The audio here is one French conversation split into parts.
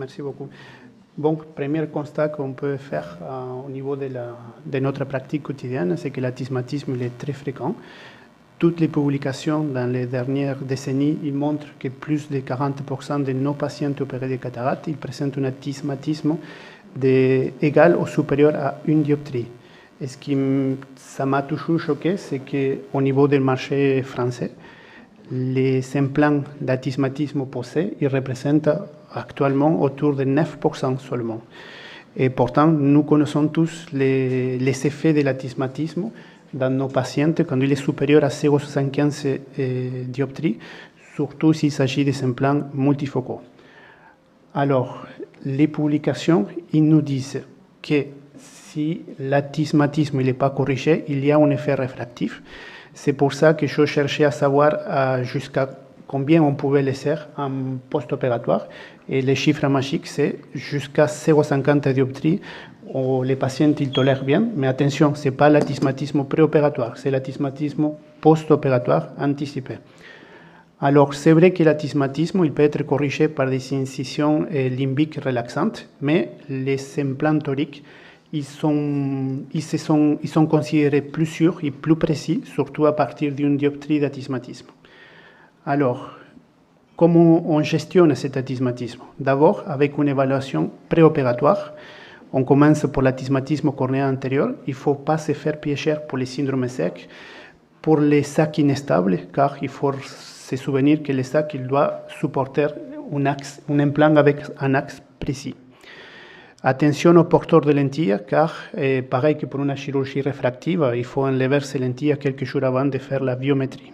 Merci beaucoup. Bon, premier constat qu'on peut faire au niveau de notre pratique quotidienne, c'est que l'astigmatisme est très fréquent. Toutes les publications dans les dernières décennies ils montrent que plus de 40% de nos patients opérés de cataracte ils présentent un astigmatisme égal ou supérieur à une dioptrie. Et ce qui ça m'a toujours choqué, c'est qu'au niveau du marché français, les implants d'astigmatisme posés ils représentent actuellement autour de 9% seulement. Et pourtant, nous connaissons tous les effets de l'astigmatisme dans nos patients quand il est supérieur à 0,75 dioptries, surtout s'il s'agit des implants multifocaux. Alors, les publications, ils nous disent que si l'astigmatisme n'est pas corrigé, il y a un effet réfractif. C'est pour ça que je cherchais à savoir jusqu'à combien on pouvait laisser en post-opératoire. Et les chiffres magiques, c'est jusqu'à 0,50 dioptries où les patients ils tolèrent bien. Mais attention, ce n'est pas l'astigmatisme préopératoire, c'est l'astigmatisme post-opératoire anticipé. Alors, c'est vrai que l'astigmatisme il peut être corrigé par des incisions limbiques relaxantes, mais les implants toriques ils sont considérés plus sûrs et plus précis, surtout à partir d'une dioptrie d'astigmatisme. Alors, comment on gestionne cet astigmatisme? D'abord, avec une évaluation préopératoire. On commence pour l'astigmatisme cornéen antérieur. Il ne faut pas se faire piéger pour les syndromes secs, pour les sacs instables, car il faut se souvenir que les sacs il doit supporter un implant avec un axe précis. Attention aux porteurs de lentilles, car pareil que pour une chirurgie réfractive, il faut enlever ces lentilles quelques jours avant de faire la biométrie.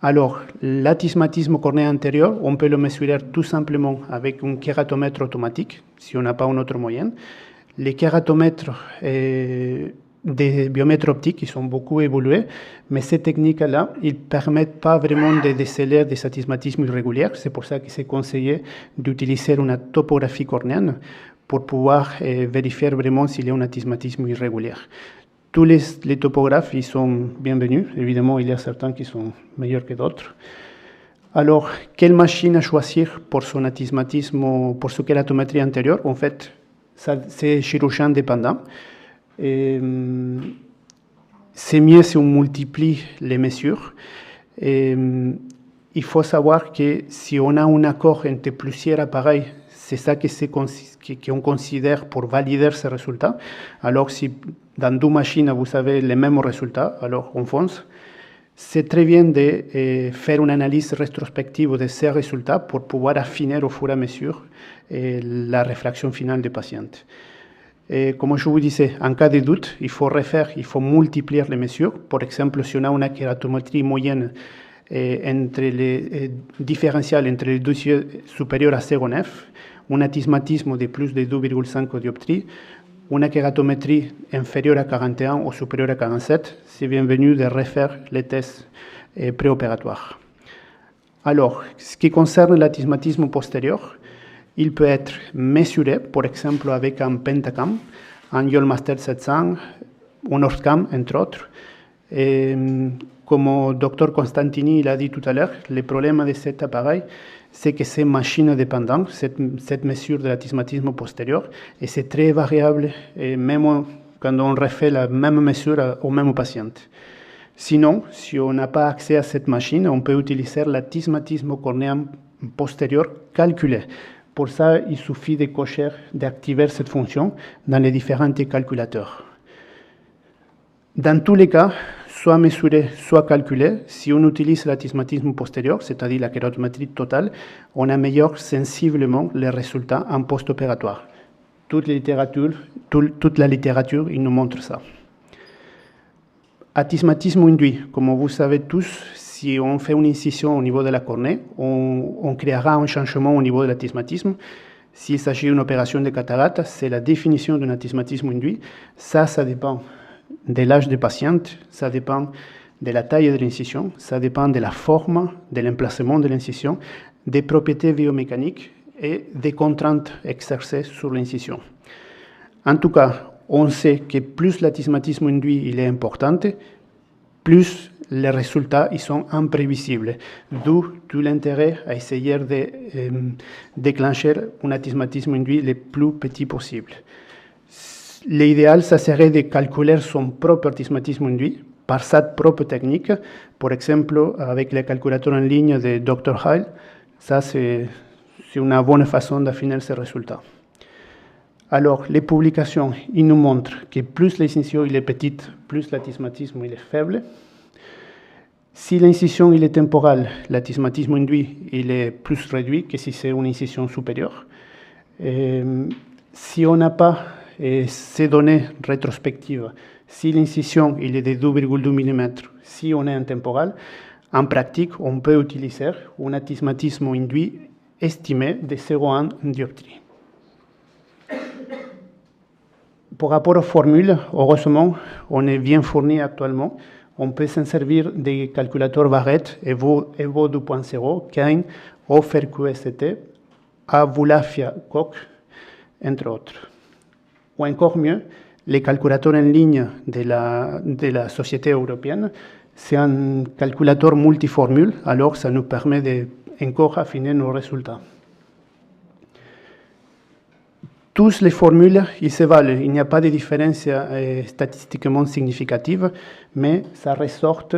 Alors, l'astigmatisme cornéen antérieur, on peut le mesurer tout simplement avec un kératomètre automatique, si on n'a pas un autre moyen. Les kératomètres des biomètres optiques, ils sont beaucoup évolués, mais ces techniques-là, ils ne permettent pas vraiment de déceler des astigmatismes irréguliers. C'est pour ça que c'est conseillé d'utiliser une topographie cornéenne pour pouvoir vérifier vraiment s'il y a un astigmatisme irrégulier. Tous les topographes ils sont bienvenus. Évidemment, il y a certains qui sont meilleurs que d'autres. Alors, quelle machine à choisir pour son astigmatisme, pour ce kératométrie antérieure? En fait, c'est chirurgien dépendant. C'est mieux si on multiplie les mesures. Il faut savoir que si on a un accord entre plusieurs appareils, c'est ça qu'on considère pour valider ces résultats. Alors, si dans deux machines, vous avez les mêmes résultats, alors on fonce. C'est très bien de faire une analyse rétrospective de ces résultats pour pouvoir affiner au fur et à mesure la réfraction finale des patients. Et comme je vous disais, en cas de doute, il faut multiplier les mesures. Par exemple, si on a une kératométrie moyenne différentielle entre les deux yeux supérieurs à 0,9, un astigmatisme de plus de 2,5 dioptries, une kératométrie inférieure à 41 ou supérieure à 47, c'est bienvenu de refaire les tests préopératoires. Alors, ce qui concerne l'astigmatisme postérieur, il peut être mesuré, par exemple, avec un pentacam, un Yolmaster 700, un Orthcam, entre autres. Et, comme le docteur Constantini l'a dit tout à l'heure, le problème de cet appareil, c'est que c'est machine dépendant, cette mesure de l'astigmatisme postérieur, et c'est très variable, et même quand on refait la même mesure au même patient. Sinon, si on n'a pas accès à cette machine, on peut utiliser l'astigmatisme cornéen postérieur calculé. Pour ça, il suffit de cocher, d'activer cette fonction dans les différents calculateurs. Dans tous les cas, soit mesuré, soit calculé, si on utilise l'astigmatisme postérieur, c'est-à-dire la kératométrie totale, on améliore sensiblement les résultats en post-opératoire. Toute la littérature, il nous montre ça. Astigmatisme induit, comme vous savez tous, si on fait une incision au niveau de la cornée, on créera un changement au niveau de l'astigmatisme. S'il s'agit d'une opération de cataracte, c'est la définition d'un astigmatisme induit. Ça dépend de l'âge des patients, ça dépend de la taille de l'incision, ça dépend de la forme, de l'emplacement de l'incision, des propriétés biomécaniques et des contraintes exercées sur l'incision. En tout cas, on sait que plus l'astigmatisme induit il est important, plus les résultats ils sont imprévisibles. D'où tout l'intérêt à essayer de déclencher un astigmatisme induit le plus petit possible. L'idéal, ça serait de calculer son propre astigmatisme induit par sa propre technique. Par exemple, avec le calculateur en ligne de Dr. Heil, ça c'est une bonne façon d'affiner ces résultats. Alors, les publications, ils nous montrent que plus l'incision est petite, plus l'astigmatisme est faible. Si l'incision est temporale, l'astigmatisme induit il est plus réduit que si c'est une incision supérieure. Si on n'a pas ces données rétrospectives, si l'incision est de 2,2 mm, si on est intemporal, en pratique, on peut utiliser un astigmatisme induit estimé de 0,1 dioptrie. Par rapport aux formules, heureusement, on est bien fourni actuellement. On peut s'en servir des calculateurs Barrett, EVO 2.0, Kane, Offer QST, Avulafia Koch, entre autres. Ou encore mieux, les calculateurs en ligne de la Société européenne, c'est un calculateur multiformule, alors ça nous permet de encore affiner nos résultats. Tous les formules, ils se valent. Il n'y a pas de différence statistiquement significative, mais ça ressort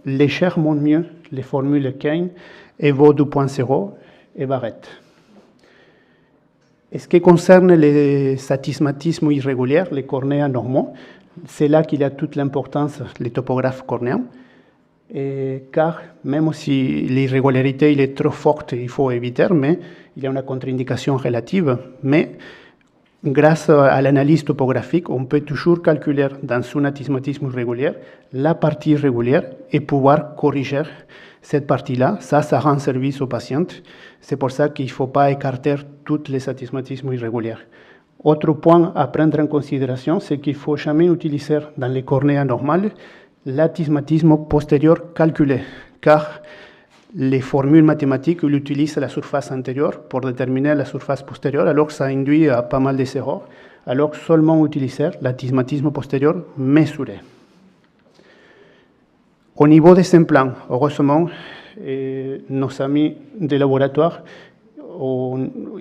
légèrement mieux les formules Kane, EVO 2.0 et Barrett. Et ce qui concerne les astigmatismes irréguliers, les cornéas normaux, c'est là qu'il y a toute l'importance des topographes cornéens, car même si l'irrégularité est trop forte, il faut éviter, mais il y a une contre-indication relative. Mais grâce à l'analyse topographique, on peut toujours calculer dans un astigmatisme irrégulier la partie irrégulière et pouvoir corriger cette partie-là. Ça rend service aux patients. C'est pour ça qu'il ne faut pas écarter tous les astigmatismes irréguliers. Autre point à prendre en considération, c'est qu'il ne faut jamais utiliser dans les cornéas normales l'astigmatisme postérieur calculé, car les formules mathématiques utilisent la surface antérieure pour déterminer la surface postérieure, alors que ça induit à pas mal d'erreurs, alors seulement utiliser l'astigmatisme postérieur mesuré. Au niveau des implants, heureusement, nos amis des laboratoires,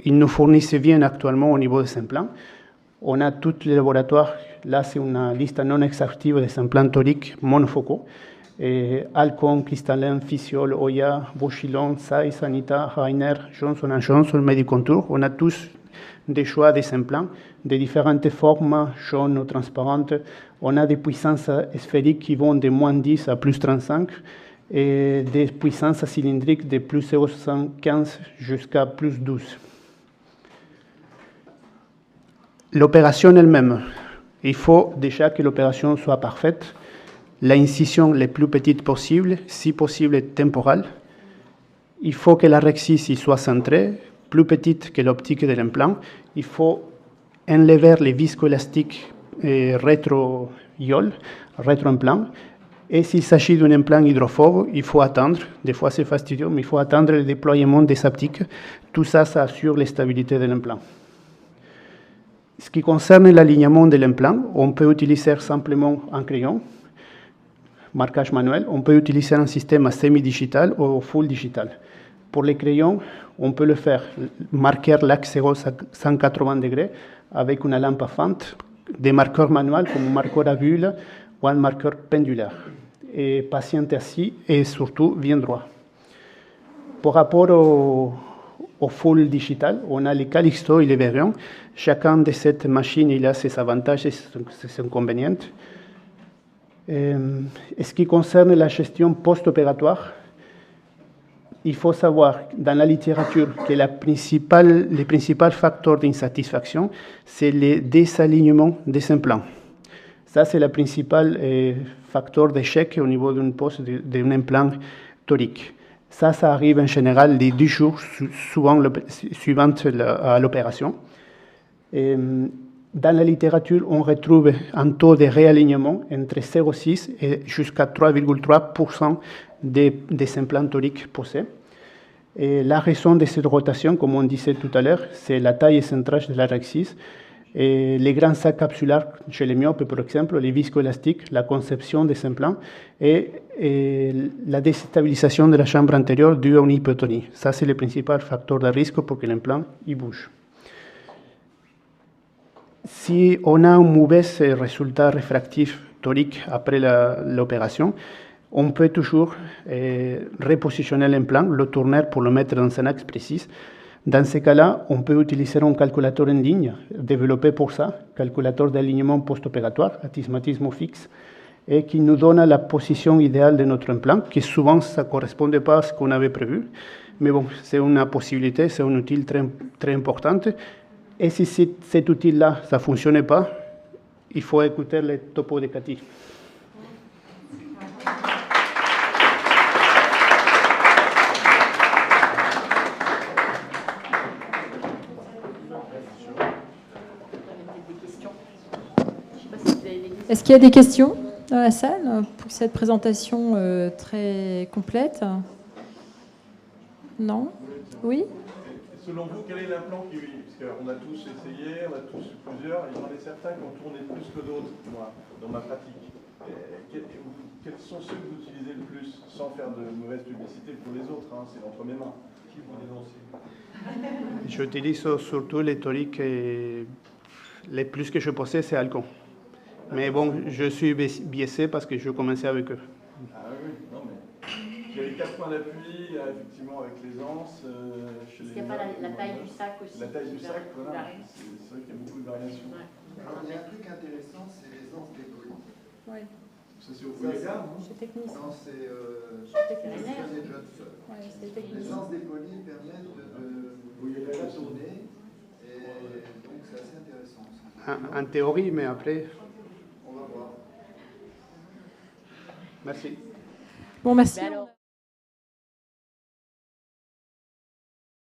ils nous fournissent bien actuellement au niveau des implants. On a tous les laboratoires, là c'est une liste non exhaustive des implants toriques monofocaux. Alcon, Cristallin, Physiol, Oya, Bouchillon, Sai, Sanita, Rainer, Johnson & Johnson, Medicontour. On a tous des choix des implants de différentes formes, jaunes ou transparentes. On a des puissances sphériques qui vont de moins 10 à plus 35 et des puissances cylindriques de plus 0,75 jusqu'à plus 12. L'opération elle-même, il faut déjà que l'opération soit parfaite. L'incision la plus petite possible, si possible temporale. Il faut que la rexis soit centrée, plus petite que l'optique de l'implant. Il faut enlever les viscoélastiques rétro-iol, rétro-implant. Et s'il s'agit d'un implant hydrophobe, il faut attendre, des fois c'est fastidieux, mais il faut attendre le déploiement des haptiques. Tout ça, ça assure la stabilité de l'implant. Ce qui concerne l'alignement de l'implant, on peut utiliser simplement un crayon, marquage manuel. On peut utiliser un système semi-digital ou full digital. Pour les crayons, on peut le faire, marquer l'axe 0 à 180 degrés avec une lampe à fente, des marqueurs manuels comme un marqueur à bulle ou un marqueur pendulaire. Et patienter assis et surtout bien droit. Par rapport au full digital, on a les Calixto et les Variant. Chacun de ces machines il a ses avantages et ses inconvénients. Ce qui concerne la gestion post-opératoire, il faut savoir dans la littérature que les principaux facteurs d'insatisfaction, c'est le désalignement des implants. Ça, c'est le principal facteur d'échec au niveau d'une pose d'un implant torique. Ça arrive en général les 10 jours suivant à l'opération. Dans la littérature, on retrouve un taux de réalignement entre 0,6 et jusqu'à 3,3% des implants toriques posés. Et la raison de cette rotation, comme on disait tout à l'heure, c'est la taille et centrage de la rexis. Et les grands sacs capsulaires chez les myopes, par exemple, les viscoélastiques, la conception des implants et la déstabilisation de la chambre antérieure due à une hypotonie. Ça, c'est le principal facteur de risque pour que l'implant bouge. Si on a un mauvais résultat réfractif torique après l'opération, on peut toujours repositionner l'implant, le tourner pour le mettre dans un axe précis. Dans ce cas-là, on peut utiliser un calculateur en ligne développé pour ça, calculateur d'alignement post-opératoire, atismatisme fixe, et qui nous donne la position idéale de notre implant, qui souvent ça ne correspondait pas à ce qu'on avait prévu. Mais bon, c'est une possibilité, c'est un outil très, très important. Et si cet outil-là, ça ne fonctionnait pas, il faut écouter les topos de Cathy. Est-ce qu'il y a des questions dans la salle pour cette présentation très complète? Non? Oui? Selon vous, quel est l'implant qui... Parce qu'on a tous essayé, on a tous plusieurs, il y en a certains qui ont tourné plus que d'autres, moi, dans ma pratique. Quels sont ceux que vous utilisez le plus, sans faire de mauvaise publicité pour les autres, hein, c'est entre mes mains. Qui vous dénoncez? J'utilise surtout les toriques, les plus que je possède, c'est Alcon. Mais bon, je suis biaisé parce que je commençais avec eux. Ah oui, non mais... Il y a les 4 points d'appui, effectivement, avec les anses. Est-ce qu'il n'y a pas la taille du sac aussi? La taille du sac, voilà. C'est vrai qu'il y a beaucoup de variations. Ouais. Alors, il y a un truc intéressant, c'est les anses d'épaule. Oui. Ça, c'est au Fouillagard, non? C'est technique. Non, c'est vétérinaire. Ouais, c'est technique. les anses d'épaule permettent de tourner, et donc c'est assez intéressant. En théorie, mais après... On va voir. Merci. Bon, merci.